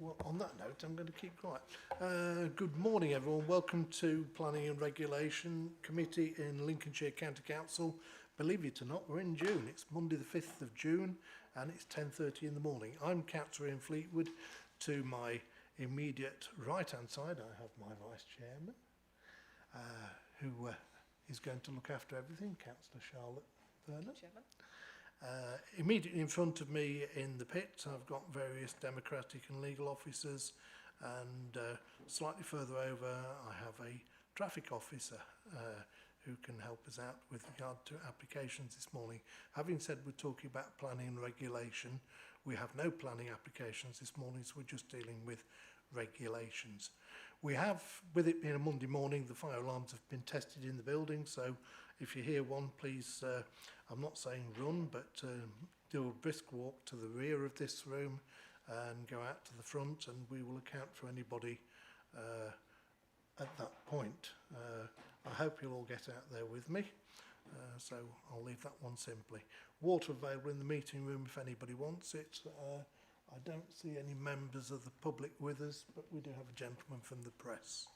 Well, on that note, I'm going to keep quiet. Good morning, everyone. Welcome to Planning and Regulation Committee in Lincolnshire County Council. Believe it or not, we're in June. It's Monday the 5th of June and it's 10:30 in the morning. I'm Councillor Ian Fleetwood. To my immediate right-hand side, I have my Vice Chairman, who is going to look after everything, Councillor Charlotte Vernon. Chairman. Immediately in front of me in the pit, I've got various democratic and legal officers, and slightly further over, I have a traffic officer who can help us out with regard to applications this morning. Having said we're talking about planning and regulation, we have no planning applications this morning, so we're just dealing with regulations. We have, with it being a Monday morning, the fire alarms have been tested in the building, so if you hear one, please, I'm not saying run, but do a brisk walk to the rear of this room and go out to the front, and we will account for anybody at that point. I hope you'll all get out there with me, so I'll leave that one simply. Water available in the meeting room if anybody wants it. I don't see any members of the public with us, but we do have a gentleman from the press.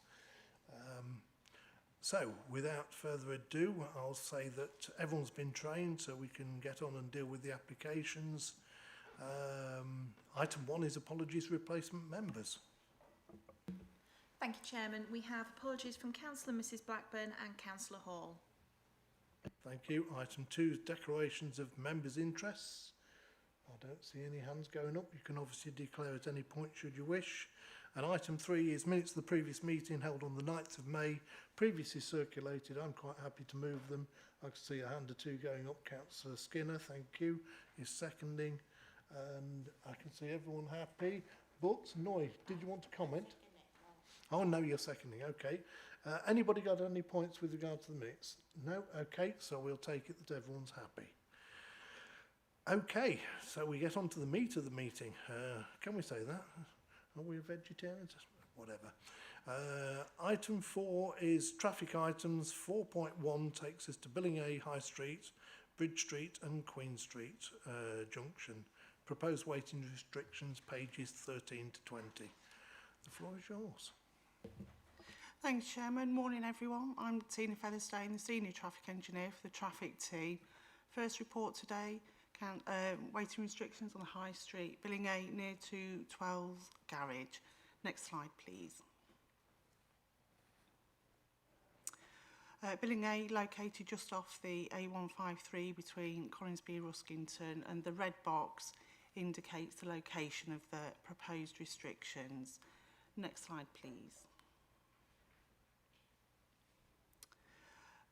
So, without further ado, I'll say that everyone's been trained so we can get on and deal with the applications. Item 1 is apologies replacement members. Thank you, Chairman. We have apologies from Councillor Mrs Blackburn and Councillor Hall. Thank you. Item 2 is declarations of members' interests. I don't see any hands going up. You can obviously declare at any point should you wish. And item 3 is minutes of the previous meeting held on the 9th of May, previously circulated. I'm quite happy to move them. I can see a hand or two going up. Councillor Skinner, thank you, is seconding. And I can see everyone happy. But, Noy, did you want to comment? Oh, no, you're seconding, okay. Anybody got any points with regard to the minutes? No? Okay, so we'll take it that everyone's happy. Okay, so we get on to the meat of the meeting. Can we say that? Are we vegetarians? Whatever. Item 4 is traffic items. 4.1 takes us to Billing High Street, Bridge Street and Queen Street junction. Proposed waiting restrictions, pages 13 to 20. The floor is yours. Thanks, Chairman. Morning, everyone. I'm Tina Featherstone, the Senior Traffic Engineer for the traffic team. First report today, waiting restrictions on the High Street, Billing near to 12 Garage. Next slide, please. Billing located just off the A153 between Collinsby and Ruskington, and the red box indicates the location of the proposed restrictions. Next slide, please.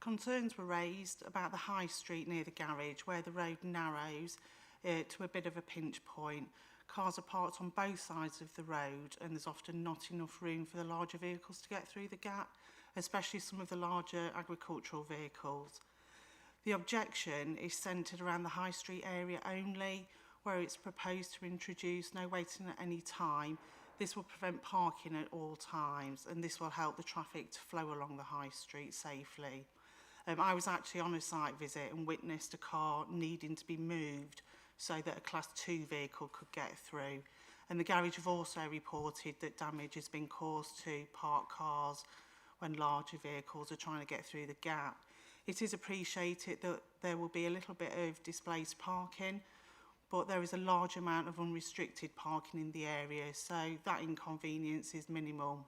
Concerns were raised about the High Street near the garage, where the road narrows to a bit of a pinch point. Cars are parked on both sides of the road, and there's often not enough room for the larger vehicles to get through the gap, especially some of the larger agricultural vehicles. The objection is centred around the High Street area only, where it's proposed to introduce no waiting at any time. This will prevent parking at all times, and this will help the traffic to flow along the High Street safely. I was actually on a site visit and witnessed a car needing to be moved so that a Class 2 vehicle could get through. And the garage have also reported that damage has been caused to parked cars when larger vehicles are trying to get through the gap. It is appreciated that there will be a little bit of displaced parking, but there is a large amount of unrestricted parking in the area, so that inconvenience is minimal.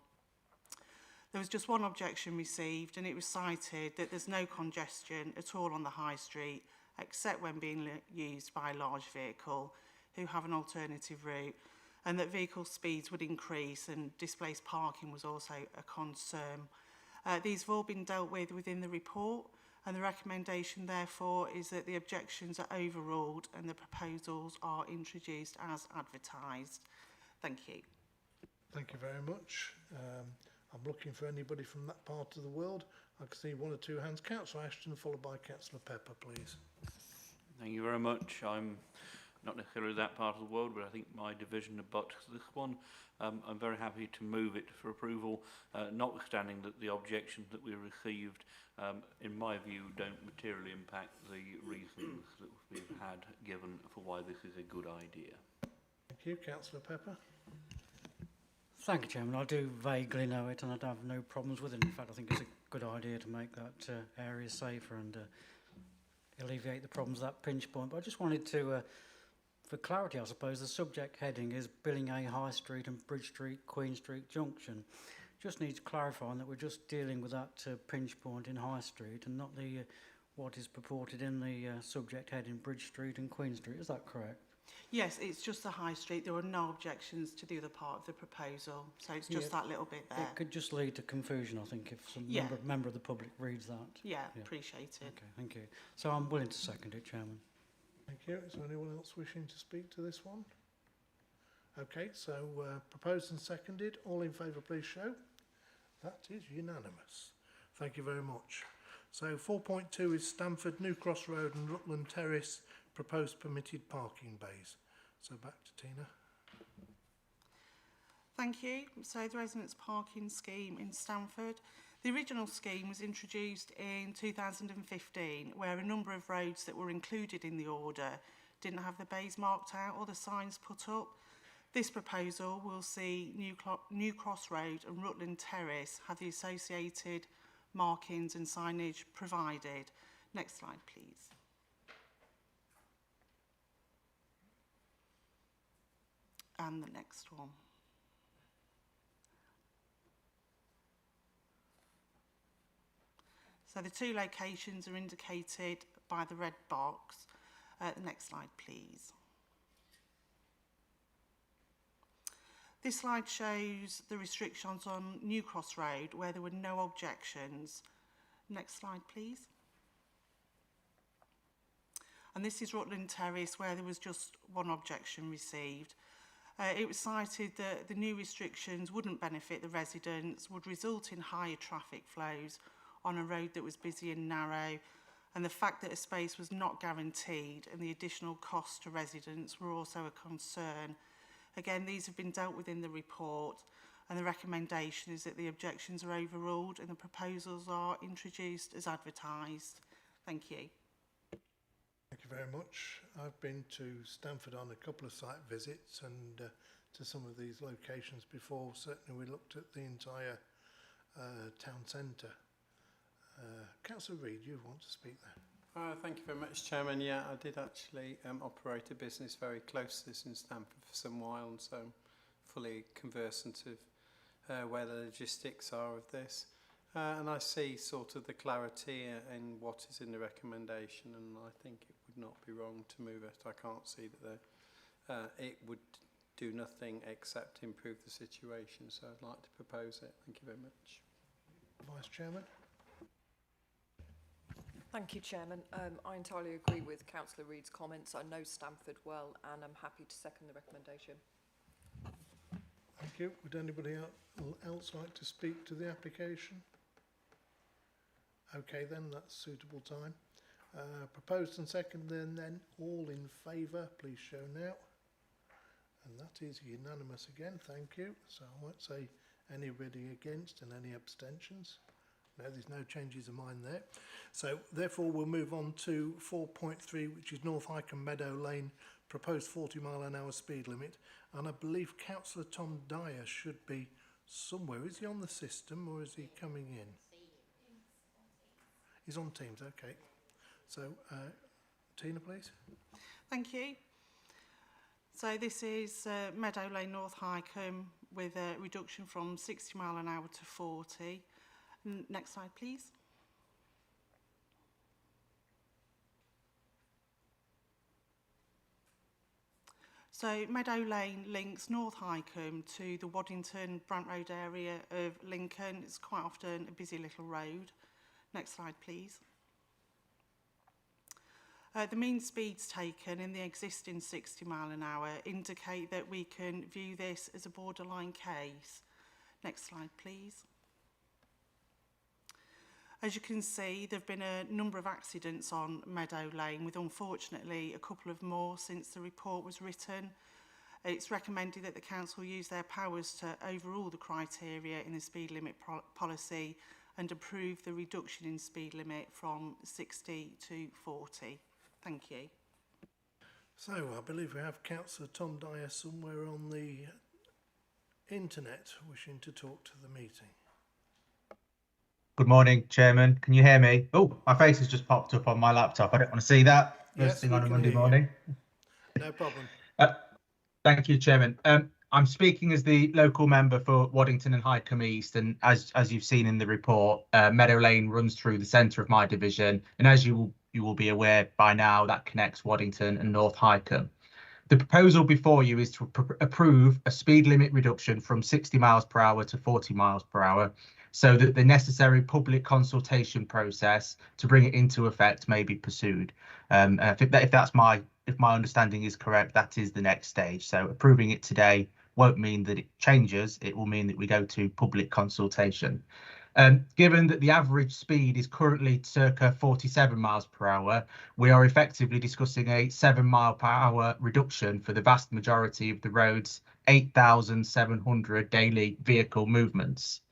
There was just one objection received, and it was cited that there's no congestion at all on the High Street, except when being used by a large vehicle who have an alternative route, and that vehicle speeds would increase, and displaced parking was also a concern. These have all been dealt with within the report, and the recommendation therefore is that the objections are overruled and the proposals are introduced as advertised. Thank you. Thank you very much. I'm looking for anybody from that part of the world. I can see one or two hands. Councillor Ashton, followed by Councillor Pepper, please. Thank you very much. I'm not necessarily that part of the world, but I think my division abuts this one. I'm very happy to move it for approval, notwithstanding that the objections that we received, in my view, don't materially impact the reasons that we've had given for why this is a good idea. Thank you. Councillor Pepper. Thank you, Chairman. I do vaguely know it and I have no problems with it. In fact, I think it's a good idea to make that area safer and alleviate the problems of that pinch point. But I just wanted to, for clarity, I suppose, the subject heading is Billing A High Street and Bridge Street, Queen Street Junction. Just needs clarifying that we're just dealing with that pinch point in High Street and not the what is purported in the subject heading Bridge Street and Queen Street. Is that correct? Yes, it's just the High Street. There are no objections to the other part of the proposal, so it's just that little bit there. It could just lead to confusion, I think, if some member of the public reads that. Yeah, appreciate it. Okay, thank you. So I'm willing to second it, Chairman. Thank you. Is there anyone else wishing to speak to this one? Okay, so proposed and seconded. All in favour, please show. That is unanimous. Thank you very much. So 4.2 is Stamford, New Cross Road and Rutland Terrace, proposed permitted parking bays. So back to Tina. Thank you. So the residents' parking scheme in Stamford. The original scheme was introduced in 2015, where a number of roads that were included in the order didn't have the bays marked out or the signs put up. This proposal will see New Cross Road and Rutland Terrace have the associated markings and signage provided. Next slide, please. And the next one. So the two locations are indicated by the red box. The next slide, please. This slide shows the restrictions on New Cross Road where there were no objections. Next slide, please. And this is Rutland Terrace where there was just one objection received. It was cited that the new restrictions wouldn't benefit the residents, would result in higher traffic flows on a road that was busy and narrow, and the fact that a space was not guaranteed and the additional costs to residents were also a concern. Again, these have been dealt with in the report, and the recommendation is that the objections are overruled and the proposals are introduced as advertised. Thank you. Thank you very much. I've been to Stamford on a couple of site visits and to some of these locations before. Certainly we looked at the entire town centre. Councillor Reid, you want to speak there? Thank you very much, Chairman. Yeah, I did actually operate a business very close to this in Stamford for some while, and so I'm fully conversant of where the logistics are of this. And I see sort of the clarity in what is in the recommendation, and I think it would not be wrong to move it. I can't see that it would do nothing except improve the situation, so I'd like to propose it. Thank you very much. Vice Chairman. Thank you, Chairman. I entirely agree with Councillor Reid's comments. I know Stamford well and I'm happy to second the recommendation. Thank you. Would anybody else like to speak to the application? Okay then, that's suitable time. Proposed and seconded then, all in favour, please show now. And that is unanimous again, thank you. So I won't say anybody against and any abstentions. No, there's no changes of mind there. So therefore we'll move on to 4.3, which is North Highcombe Meadow Lane, proposed 40-mile-an-hour speed limit. And I believe Councillor Tom Dyer should be somewhere. Is he on the system or is he coming in? He's on Teams, okay. So Tina, please. Thank you. So this is Meadow Lane, North Highcombe, with a reduction from 60 mile an hour to 40. Next slide, please. So Meadow Lane links North Highcombe to the Waddington Brant Road area of Lincoln. It's quite often a busy little road. Next slide, please. The mean speeds taken in the existing 60 mile an hour indicate that we can view this as a borderline case. Next slide, please. As you can see, there have been a number of accidents on Meadow Lane, with unfortunately a couple of more since the report was written. It's recommended that the council use their powers to overrule the criteria in the speed limit policy and approve the reduction in speed limit from 60 to 40. Thank you. So I believe we have Councillor Tom Dyer somewhere on the internet wishing to talk to the meeting? Good morning, Chairman. Can you hear me? Oh, my face has just popped up on my laptop. I don't want to see that first Yes, thing we on a can Monday hear you. morning. No problem. Thank you, Chairman. I'm speaking as the local member for Waddington and Highcombe East, and as you've seen in the report, Meadow Lane runs through the centre of my division, and as you will be aware by now, that connects Waddington and North Highcombe. The proposal before you is to approve a speed limit reduction from 60 miles per hour to 40 miles per hour, so that the necessary public consultation process to bring it into effect may be pursued. If my understanding is correct, that is the next stage. So approving it today won't mean that it changes. It will mean that we go to public consultation. Given that the average speed is currently circa 47 miles per hour, we are effectively discussing a 7 mile per hour reduction for the vast majority of the road's 8,700 daily vehicle movements.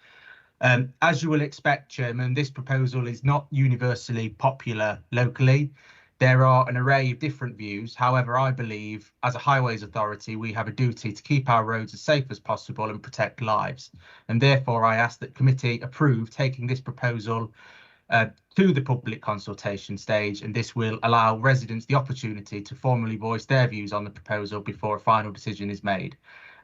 As you will expect, Chairman, this proposal is not universally popular locally. There are an array of different views. However, I believe as a highways authority, we have a duty to keep our roads as safe as possible and protect lives. And therefore, I ask that committee approve taking this proposal to the public consultation stage, and this will allow residents the opportunity to formally voice their views on the proposal before a final decision is made.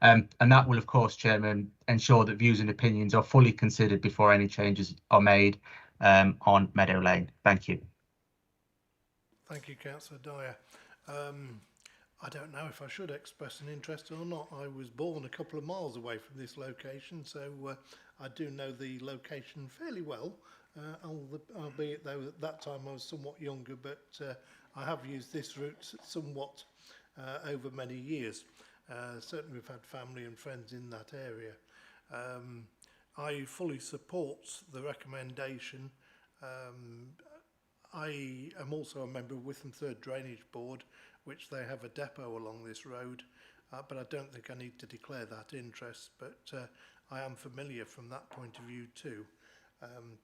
And that will, of course, Chairman, ensure that views and opinions are fully considered before any changes are made on Meadow Lane. Thank you. Thank you, Councillor Dyer. I don't know if I should express an interest or not. I was born a couple of miles away from this location, so I do know the location fairly well, albeit though at that time I was somewhat younger, but I have used this route somewhat over many years. Certainly we've had family and friends in that area. I fully support the recommendation. I am also a member of Witham Third Drainage Board, which they have a depot along this road, but I don't think I need to declare that interest, but I am familiar from that point of view too.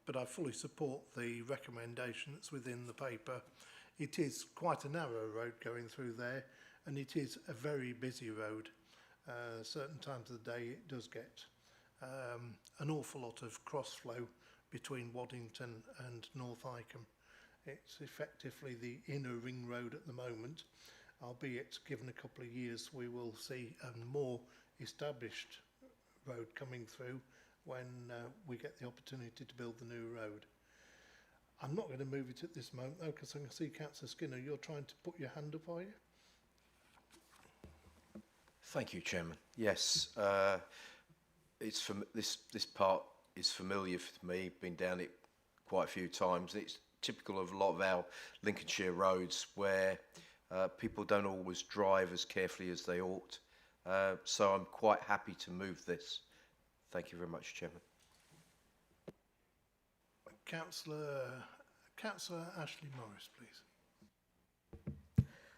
But I fully support the recommendation that's within the paper. It is quite a narrow road going through there, and it is a very busy road. Certain times of the day it does get an awful lot of cross flow between Waddington and North Highcombe. It's effectively the inner ring road at the moment, albeit given a couple of years we will see a more established road coming through when we get the opportunity to build the new road. I'm not going to move it at this moment though, because I can see Councillor Skinner, you're trying to put your hand up, are you? Thank you, Chairman. Yes, it's from this part is familiar for me. Been down it quite a few times. It's typical of a lot of our Lincolnshire roads where people don't always drive as carefully as they ought. So I'm quite happy to move this. Thank you very much, Chairman. Councillor Ashley Morris, please.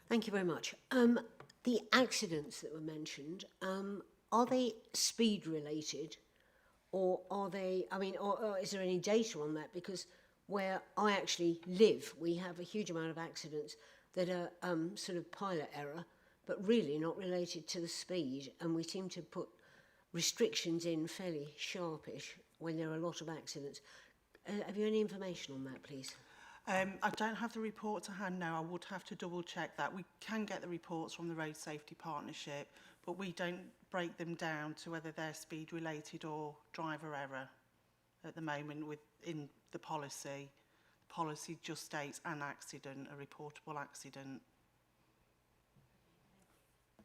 Thank you very much. The accidents that were mentioned, are they speed related, or are they, or is there any data on that? Because where I actually live, we have a huge amount of accidents that are sort of pilot error, but really not related to the speed, and we seem to put restrictions in fairly sharpish when there are a lot of accidents. Have you any information on that, please? I don't have the report to hand now. I would have to double check that. We can get the reports from the Road Safety Partnership, but we don't break them down to whether they're speed related or driver error at the moment within the policy. The policy just states an accident, a reportable accident.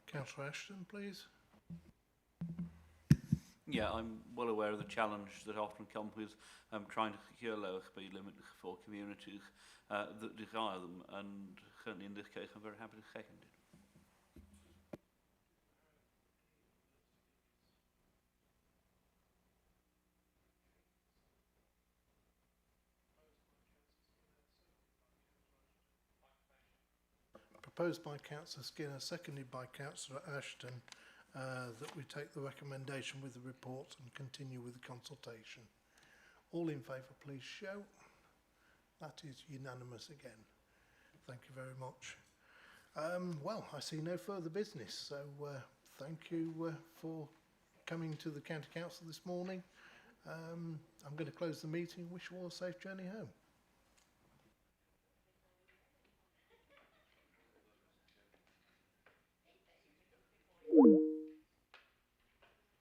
Councillor Ashton, please. Yeah, I'm well aware of the challenge that often comes with trying to secure lower speed limits for communities that desire them, and certainly in this case I'm very happy to second it. Proposed by Councillor Skinner, seconded by Councillor Ashton, that we take the recommendation with the report and continue with the consultation. All in favour, please show. That is unanimous again. Thank you very much. Well, I see no further business, so thank you for coming to the County Council this morning. I'm going to close the meeting. Wish you all a safe journey home.